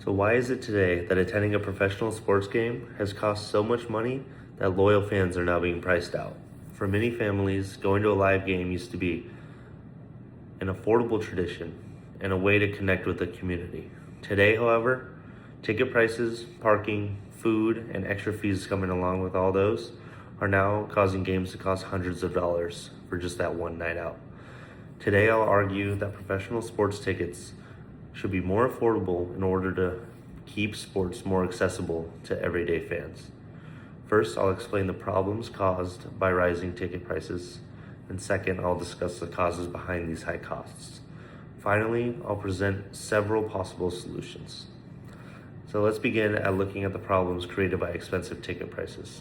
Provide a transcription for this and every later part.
So why is it today that attending a professional sports game has cost so much money that loyal fans are now being priced out? For many families, going to a live game used to be an affordable tradition and a way to connect with the community. Today, however, ticket prices, parking, food, and extra fees coming along with all those are now causing games to cost hundreds of dollars for just that one night out. Today, I'll argue that professional sports tickets should be more affordable in order to keep sports more accessible to everyday fans. First, I'll explain the problems caused by rising ticket prices, and second, I'll discuss the causes behind these high costs. Finally, I'll present several possible solutions. So let's begin at looking at the problems created by expensive ticket prices.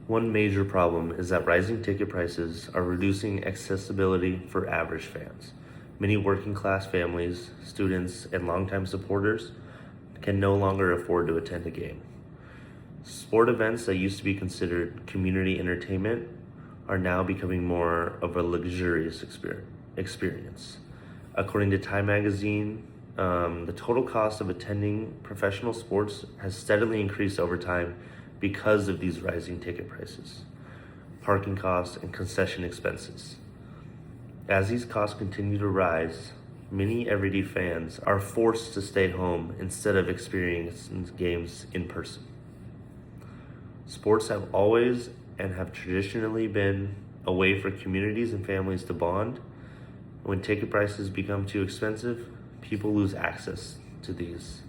One major problem is that rising ticket prices are reducing accessibility for average fans. Many working class families, students, and longtime supporters can no longer afford to attend a game. Sport events that used to be considered community entertainment are now becoming more of a luxurious experience. According to Time Magazine, the total cost of attending professional sports has steadily increased over time because of these rising ticket prices, parking costs, and concession expenses. As these costs continue to rise, many everyday fans are forced to stay home instead of experiencing games in person. Sports have always and have traditionally been a way for communities and families to bond. When ticket prices become too expensive, people lose access to these.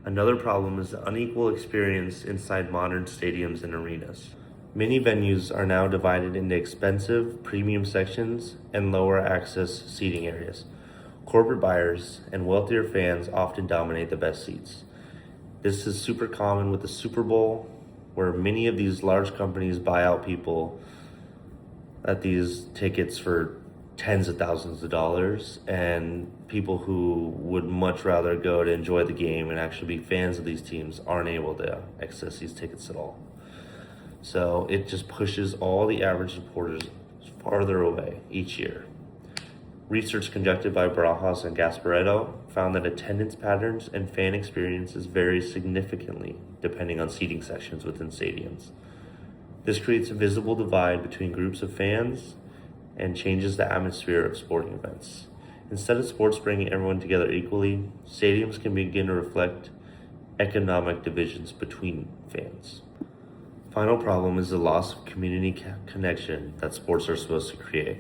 Another problem is the unequal experience inside modern stadiums and arenas. Many venues are now divided into expensive premium sections and lower access seating areas. Corporate buyers and wealthier fans often dominate the best seats. This is super common with the Super Bowl, where many of these large companies buy out people at these tickets for tens of thousands of dollars, and people who would much rather go to enjoy the game and actually be fans of these teams aren't able to access these tickets at all. So it just pushes all the average supporters farther away each year. Research conducted by Barajas and Gasparetto found that attendance patterns and fan experiences vary significantly depending on seating sections within stadiums. This creates a visible divide between groups of fans and changes the atmosphere of sporting events. Instead of sports bringing everyone together equally, stadiums can begin to reflect economic divisions between fans. Final problem is the loss of community connection that sports are supposed to create.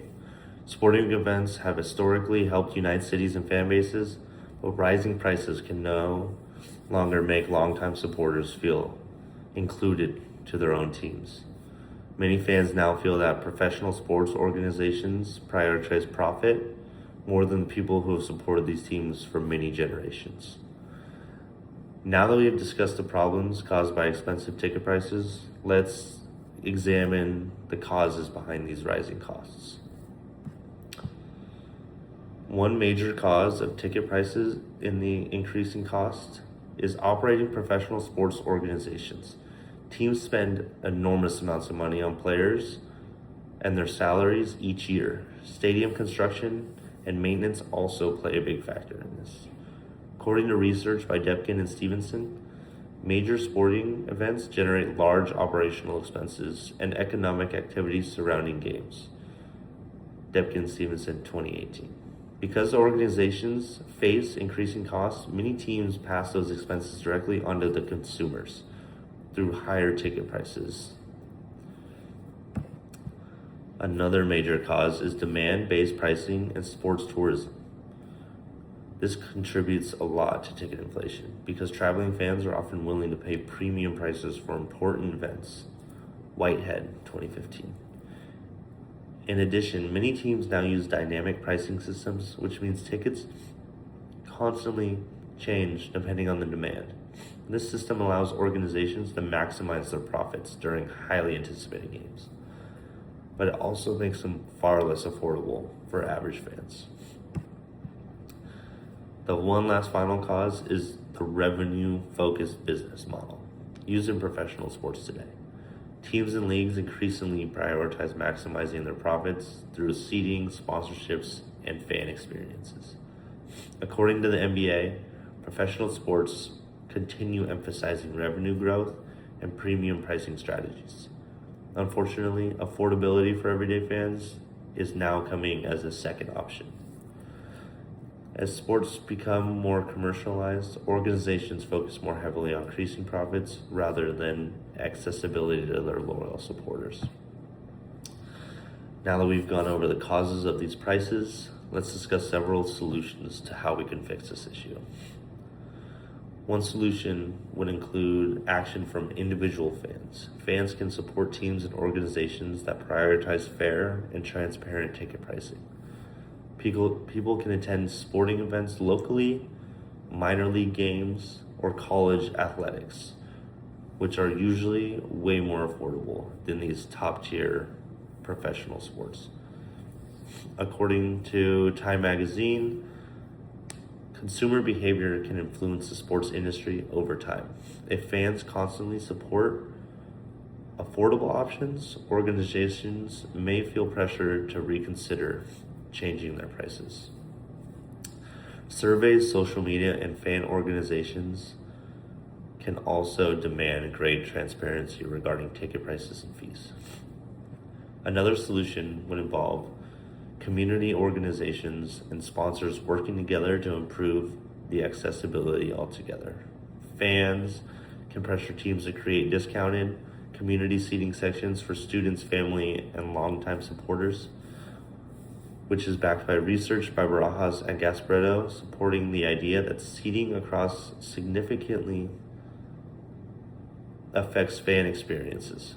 Sporting events have historically helped unite cities and fan bases, but rising prices can no longer make longtime supporters feel included to their own teams. Many fans now feel that professional sports organizations prioritize profit more than the people who have supported these teams for many generations. Now that we have discussed the problems caused by expensive ticket prices, let's examine the causes behind these rising costs. One major cause of ticket prices in the increasing cost is operating professional sports organizations. Teams spend enormous amounts of money on players and their salaries each year. Stadium construction and maintenance also play a big factor in this. According to research by Depkin and Stevenson, major sporting events generate large operational expenses and economic activities surrounding games. Depkin Stevenson 2018. Because organizations face increasing costs, many teams pass those expenses directly onto the consumers through higher ticket prices. Another major cause is demand-based pricing and sports tourism. This contributes a lot to ticket inflation because traveling fans are often willing to pay premium prices for important events. Whitehead, 2015. In addition, many teams now use dynamic pricing systems, which means tickets constantly change depending on the demand. This system allows organizations to maximize their profits during highly anticipated games, but it also makes them far less affordable for average fans. The one last final cause is the revenue-focused business model used in professional sports today. Teams and leagues increasingly prioritize maximizing their profits through seating, sponsorships, and fan experiences. According to the NBA, professional sports continue emphasizing revenue growth and premium pricing strategies. Unfortunately, affordability for everyday fans is now coming as a second option. As sports become more commercialized, organizations focus more heavily on increasing profits rather than accessibility to their loyal supporters. Now that we've gone over the causes of these prices, let's discuss several solutions to how we can fix this issue. One solution would include action from individual fans. Fans can support teams and organizations that prioritize fair and transparent ticket pricing. People can attend sporting events locally, minor league games, or college athletics, which are usually way more affordable than these top tier professional sports. According to Time Magazine, consumer behavior can influence the sports industry over time. If fans constantly support affordable options, organizations may feel pressure to reconsider changing their prices. Surveys, social media, and fan organizations can also demand great transparency regarding ticket prices and fees. Another solution would involve community organizations and sponsors working together to improve the accessibility altogether. Fans can pressure teams to create discounted community seating sections for students, family, and longtime supporters, which is backed by research by Barajas and Gasparetto, supporting the idea that seating across significantly affects fan experiences.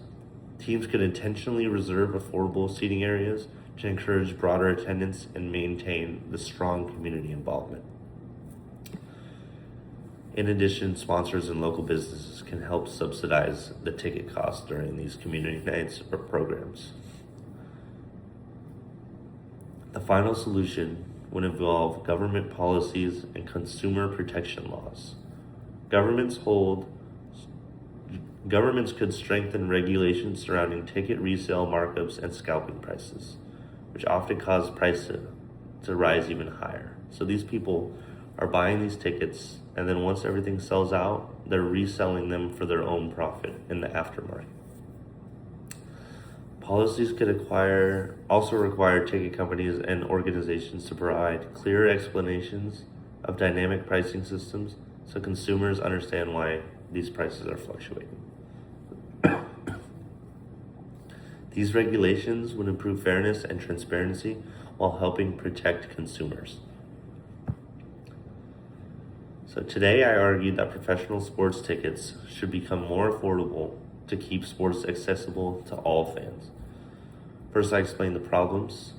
Teams could intentionally reserve affordable seating areas to encourage broader attendance and maintain the strong community involvement. In addition, sponsors and local businesses can help subsidize the ticket costs during these community nights or programs. The final solution would involve government policies and consumer protection laws. Governments could strengthen regulations surrounding ticket resale markups and scalping prices, which often cause prices to rise even higher. So these people are buying these tickets, and then once everything sells out, they're reselling them for their own profit in the aftermarket. Policies could also require ticket companies and organizations to provide clear explanations of dynamic pricing systems so consumers understand why these prices are fluctuating. These regulations would improve fairness and transparency while helping protect consumers. So today I argued that professional sports tickets should become more affordable to keep sports accessible to all fans. First, I explained the problems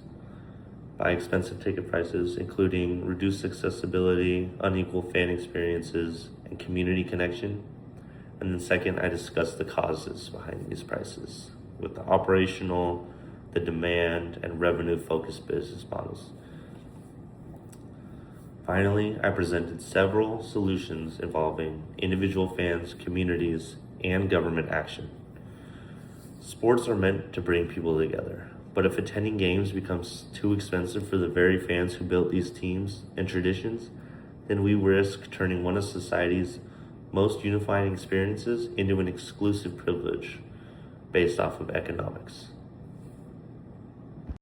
by expensive ticket prices, including reduced accessibility, unequal fan experiences, and community connection. And then second, I discussed the causes behind these prices with the operational, the demand, and revenue-focused business models. Finally, I presented several solutions involving individual fans, communities, and government action. Sports are meant to bring people together, but if attending games becomes too expensive for the very fans who built these teams and traditions, then we risk turning one of society's most unifying experiences into an exclusive privilege based off of economics.